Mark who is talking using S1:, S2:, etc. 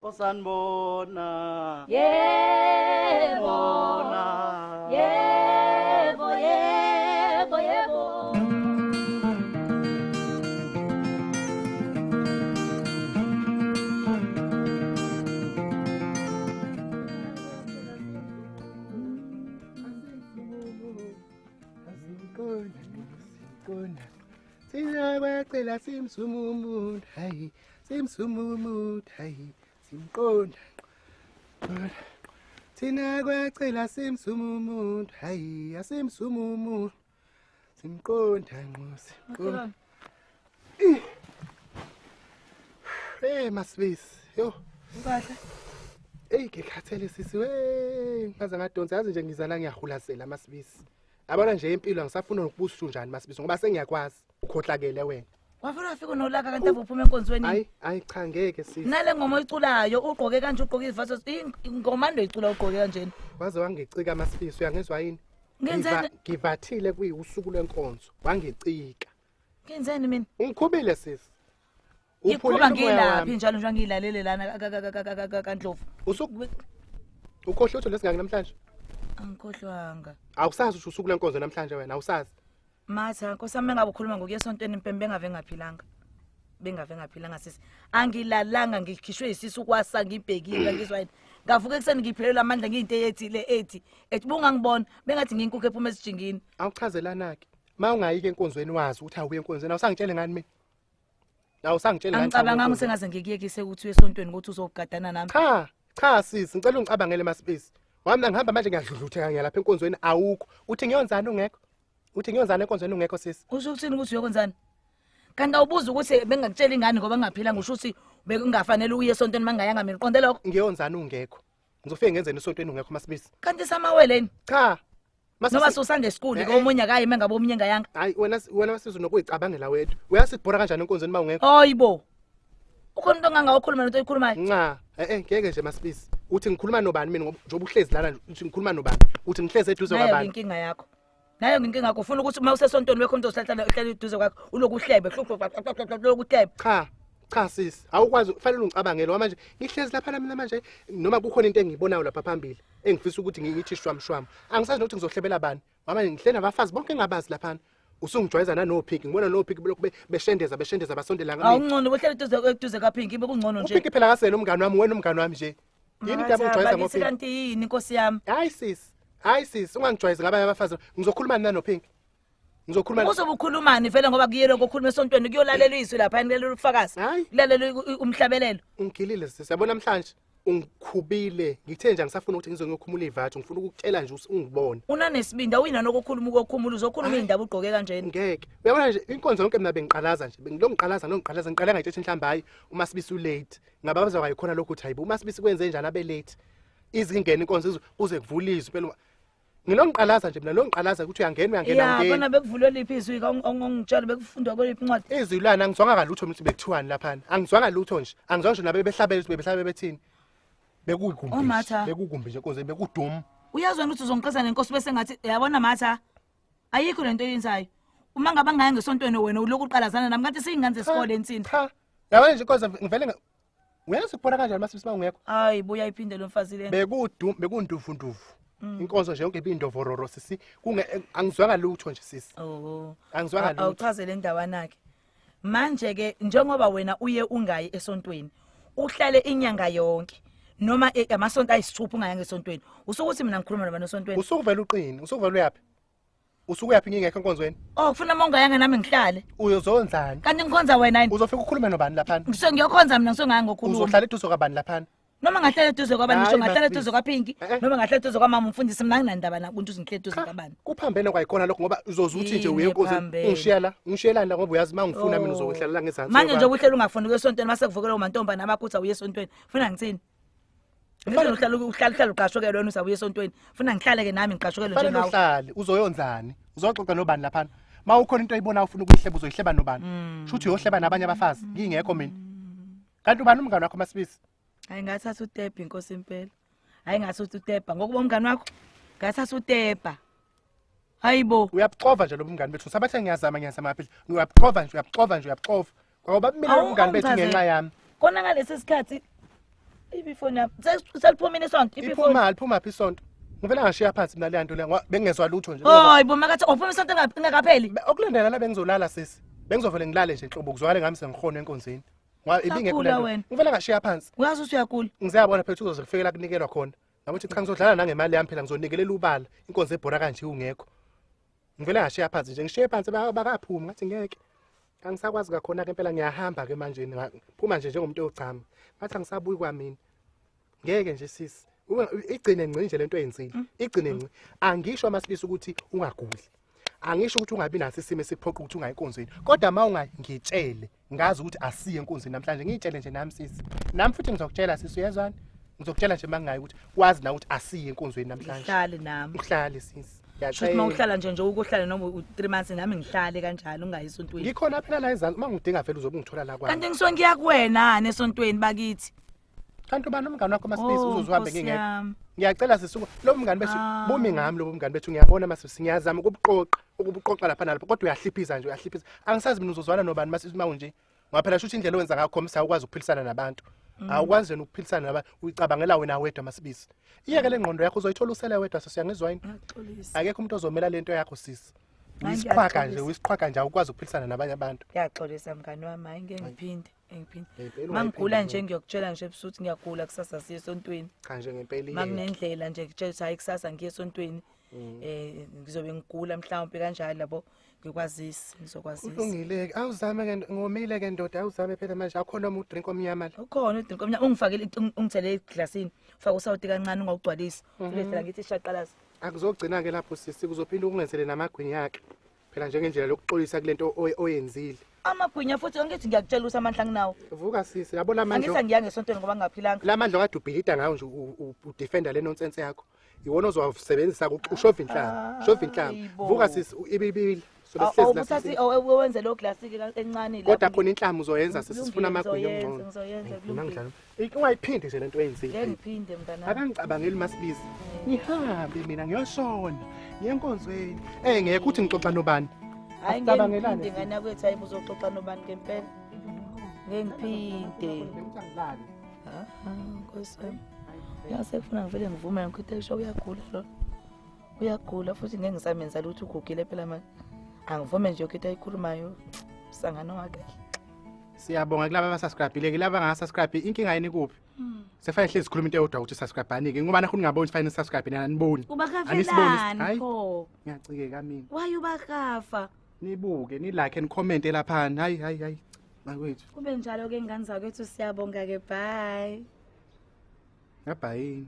S1: Osanbona.
S2: Yebo. Yebo, yebo, yebo.
S3: Thina kwacela simsumumuntu, hayi, simsumumuntu, hayi, simqonda. Thina kwacela simsumumuntu, hayi, asimsumumuntu, simqonda ngqo, simqonda. Masibisi, yo.
S2: Ukahle?
S3: Ngikhathele sisi we, ngaze ngadonsa yazi nje ngizala ngiyahulasela masibisi. Yabona nje impilo angisafuna ukubusa njani masibisi ngoba sengiyakwazi ukhohlakele wena.
S2: Wafuna ufika nolaka kanti avuphuma enkonzweni.
S3: Hayi cha ngeke sisi.
S2: Nale ngoma oyiculayo ugqoke kanje ugqoke ivaso ingoma ndoyicula ugqoke kanjeni.
S3: Waze wangicika masibisi uyangizwa yini?
S2: Ngenzeni?
S3: Ngivathile kuyiusuku lwenkonzo wangicika.
S2: Ngenzeni mina?
S3: Ungikhubile sisi.
S2: Ngikhuba ngilaphi njalo nje ngilalele lana kaNdlovu.
S3: Ukhohle utho lesingaki namhlanje?
S2: Angikhohlwanga.
S3: Awusazi ukuthi usuku lenkonzo namhlanje wena awusazi.
S2: Matha nkosami engabe ukhuluma ngokuya esontweni impembe bengave ngaphilanga. Bengave ngaphilanga sisi. Angilalanga ngikhishwe isisu kwasa ngibhekile ngizwa yini. Ngavuka ekseni ngiphelelwa amandla ngiyinto eyethile ethi bungangibona bengathi nginkukhu ephuma esijingini.
S3: Awuchazelana ke. Mawungayike enkonzweni wazi ukuthi awuye enkonzweni awusangitshele ngani mina? Awusangitshele ngani?
S2: Angicabanga ngisengaze ngikuyekise ukuthi uyesontweni ukuthi uzogadana nami.
S3: Cha sisi ngicela ungicabangele masibisi. Wami ngihamba manje ngiyadludlutheka ngiyalapha enkonzweni awukho. Uthi ngiyonzana ungekho? Uthi ngiyonzana enkonzweni ungekho sisi?
S2: Usho ukuthini ukuthi uyokwenzani? Kanti awubuza ukuthi bengakutshela ingane ngoba ngingaphila ngisho ukuthi bekungafanele uye esontweni mangayanga mina uqonde lokho?
S3: Ngiyonzana ungekho. Ngizofike ngenzeni esontweni ungekho masibisi.
S2: Kanti samaweleni?
S3: Cha.
S2: Noma susande school komunye akayi mengabe omunye ngayanga.
S3: Hayi wena masizwe nokuyicabangela wedwa. Uyasibhora kanjani enkonzweni mawungekho?
S2: Hayibo. Ukhona into ongangakhuluma nento oyikhulumayo?
S3: Nca, ngeke nje masibisi. Uthi ngikhuluma nobani mina njoba uhlezi lana uthi ngikhuluma nobani? Uthi ngihleze eduze kwabani?
S2: Nayo inkinga yakho. Nayo inkinga yakho ufuna ukuthi uma usesontweni wekho umuntu ohlala eduze kwakho uloku uhlebe hlupho loku uhlebe.
S3: Cha sisi, awukwazi kufanele ungicabangele manje ngihlezi lapha mina manje noma kukhona into engiyibonayo lapha phambili engifisa ukuthi ngithi shwamshwam. Angisazi nokuthi ngizohlebela bani. Mama ngihlena abafazi bonke engabazi lapha. Usungijwayeza nanophiki ngibona nophiki lokhu beshendeza basondela ngami.
S2: Awungcono bohlala eduze kaPhinki bekungcono nje.
S3: uPhinki phela kasena umngani wami wena umngani wami nje. Yini into yamujwayeza ngoPhinki?
S2: Kanti yini inkosi yami?
S3: Hayi sis ungangijwayezi ngabanye abafazi ngizokhuluma nani noPhinki? Ngizokhuluma
S2: uzobukhulumani vele ngoba kuyelo kokhuluma esontweni kuyolalela izwi lapha nilalela ufakazi lalela umhlabelelo.
S3: Ungigilile sis yabona namhlanje ungikhubile ngithe nje angisafuna ukuthi ngizokhumula ivathu ngifuna ukukutshela nje ungibone.
S2: Unanesibindi awina nokukhuluma ukukhumula uzokhuluma indaba ugqoke kanjeni.
S3: Ngeke uyabona nje inkonzo yonke mina bengiqalaza nje ngilongiqalaza ngiqala ngayithethe mhlamba hayi uMasibisi u late ngaba bazokwayi khona lokho uthi hayibo uMasibisi kwenze njani abe late izingene inkonzo kuze kuvulizwe phela ngilongiqalaza nje mina longiqalaza ukuthi uyangena ngeni.
S2: Yabona bekuvulwe liphi izwi ongitshela bekufundwa kweliphi incwadi?
S3: Izwilana angizwanga kalutho ukuthi bekuthiwani lapha angizwanga lutho nje angizwanga nje nabe behlabela ukuthi behlabe bethini bekuyigumbi bekugumbi nje inkonzo bekuduma.
S2: Uyazwana ukuthi uzongiqeza nenkosi bese ngathi yabona Matha ayikho lento eyenzayo uma ngaba ngaya ngesontweni wena uloku uqalazana nami kanti seyingane zesikole ensini.
S3: Yabona nje inkonzo ngivele uyazi ukubona kanjani Masibisi mawungekho?
S2: Hayi buya iphinde lo mfazi lena
S3: bekunduvu inkonzo nje yonke ibindovororo sisi angizwanga lutho nje sisi. Angizwanga lutho.
S2: Awuchazele indawana yakhe manje ke njengoba wena uye ungayi esontweni uhlale inyanga yonke noma amasonto ayisithupha ungaya ngesontweni usukuthi mina ngikhuluma nabantu esontweni
S3: usukuvela uqini usukuvela uyapi usukuyaphi ngingekho enkonzweni
S2: ufuna mongayanga nami ngihlale
S3: uyozonzani
S2: kanti ngikhonza wena yini
S3: uzofika ukukhuluma nobani lapha
S2: ngiyokhonza mina ngisongaya ngokhuluma
S3: uzohlala eduze kwabani lapha
S2: noma ngahlala eduze kwabani ngisho ngahlala eduze kwaPhinki noma ngahlala eduze kwamama umfundisi mina nginandaba nakuntu uzinhle eduze kwabani
S3: kuphambene kwayikhona lokho ngoba uzozuthi nje uye enkonzweni ngishiyelana ngoba uyazi mangifuna mina uzohlala la ngezansi
S2: manje nje ukuhlela ungafuni kwesontweni mase kuvukela umantomba namaphutha uye esontweni funa ngitsini Ngifuna uhlala uqashokele wena usabuye esontweni funa ngihlale ke nami ngiqashokele njengawe
S3: uhlale uzoyonzani uzoxoxa nobani lapha ma ukhona into oyibona ufuna ukuyihleba uzoyihleba nobani shuthi uyohleba nabanye abafazi ngingekho mina kanti ubani umngane wakho Masibisi
S2: hayi ngathatha uTepa inkosi impela hayi ngathatha uTepa ngokuba umngane wakho ngathatha uTepa hayibo
S3: uyabuxova nje lo mngane bethu sabathe ngiyazama phela uyabuxova nje ngoba mina umngane bethu ngenxa yami
S2: kona ngalesi sikhathi Ifoni yami. Seliphumile isonto, ifoni.
S3: Liphuma phi isonto? Ngivela ngashiya phansi mina le nto le bengezwa lutho nje.
S2: Hoyi bo makathi uphuma isonto engakapheli.
S3: Okulandela la bengizolala sisi. Bengizovela ngilale nje inhlobo kuzwakale ngami sengikhona enkonzweni. Ibingekho lento. Ngivela ngashiya phansi.
S2: Uyazi uyakula.
S3: Ngizayabona phela ukuthi uzozifikela kunikelwa khona. Ngabuthi cha ngizodlala nangemali yami phela ngizonikelela ubala. Inkonzo ebhora kanje ungekho. Ngivela ngashiya phansi nje ngishiye phansi bakaphuma ngathi ngeke. Angisakwazi kakhona ke impela ngiyahamba ke manje phuma nje njengomuntu ocama. Ngathi angisabuyi kwamina. Ngeke nje sisi. Igcine ngci nje lento eyenzile. Igcine ngci. Angisho amasilisa ukuthi ungaguli. Angisho ukuthi ungabi naso isimo esiphoqa ukuthi ungayikonzweni. Kodwa ngitshele ngazi ukuthi asiye enkonzweni namhlanje ngitshele nje nami sisi. Nami futhi ngizokutshela sisi uyezwana. Ngizokutshela nje mangayi ukuthi wazi na ukuthi asiye enkonzweni namhlanje.
S2: Uhlale nami.
S3: Uhlale sisi.
S2: Shuthi mawuhlala nje ukuhlala noma u3 months nami ngihlale kanjalo ungayisontweni.
S3: Ngikhona phela la ezansi mangidinga vele uzobe ngithola la kwami.
S2: Kanti ngisongiya kuwena nesontweni bakithi.
S3: Kanti ubani umngane wakho masibisi uzozuhambe ngingekho. Ngiyacela sisuku lo mngane bethu bumi ngami lo mngane bethu ngiyabona masibisi ngiyazama ukubuqoqa lapha nalapha kodwa uyahliphiza nje uyahliphiza. Angisazi mina uzozwana nobani masibisi mawunje. Ngoba phela shuthi indlela owenza ngakho khomisa ukwazi ukuphilisana nabantu. Awukwazi nje ukuphilisana nabantu uyicabangela wena wedwa masibisi. Iyeke le ngqondo yakho uzoyithola usele wedwa siyangizwa yini? Akekho umuntu ozomela lento yakho sisi. Uyisiqhwaga nje awukwazi ukuphilisana nabanye abantu.
S2: Ngiyaxolisa mngane wami hayi ngeke ngiphinde. Mangigula nje ngiyokutshela nje ebusuku ngiyagula kusasa siye esontweni.
S3: Cha nje ngempela
S2: makunendlela nje ngitshela ukuthi hayi kusasa ngiye esontweni. Ngizobe ngigula mhlawumbe kanjalo labo ngikwazisi ngizokwazisa.
S3: Ulungile awuzame ke ngomile ke ndoda awuzame phela manje akhona umuntu drink omnyama la.
S2: Ukhona udrink omnyama ungifakele ungithele eglasini ufaka usawuti kancane ungawugcwalisi. Futhi ngithi shaqalaza.
S3: Akuzogcina ke lapho sisi kuzophinda ukungenzele namagwinya yakhe. Phela njengendlela lokuxolisa kulento oyenzile.
S2: Amagwinya futhi ngithi ngiyakutshela ukuthi amandla nginawo.
S3: Vuka sisi yabo lamandla.
S2: Angisa ngiya ngesontweni ngoba ngaphilanga.
S3: Lamandla kade ubhilida ngawo nje udefender le nonsense yakho. Iwona ozowasebenzisa ushova inhlamba. Vuka sisi ibibili.
S2: Awubusathi owenze lo glass ke encane la.
S3: Kodwa khona inhlamba uzoyenza sisifuna amagwinya omngcono.
S2: Ngizoyenza
S3: kulungile. Ungayiphindi nje lento oyenzile.
S2: Ngeke ngiphinde mntana.
S3: Akangicabangeli masibizi. Ngihambe mina ngiyoshona. Ngiyenkonzweni. Ngeke uthi ngixoxa nobani.
S2: Hayi ngicabangelane ngane kwethu hayi uzoxoxa nobani ngempela. Ngeke ngiphinde. Nkosi. Yasekufuna ngivele ngivume ngikuthe show uyagula lo. Uyagula futhi ngeke ngisamenza lutho ugugile phela manje. Angivume nje ukhetha ikhulumayo sangano wakhe.
S3: Siyabonga kulabo abasubscribe ke laba ngasubscribe inkinga yini kuphi? Sefane hlezi sikhuluma into eyodwa ukuthi subscribe anike ngoba nakhona ngaboni fine subscribe naniboni.
S2: Ubakafelani pho?
S3: Ngiyacikeka mina.
S2: Why ubakafa?
S3: Nibuke ni like and comment lapha hayi makwethu.
S2: Kube njalo ke ingane zakwethu siyabonga ke bye.
S3: Bye.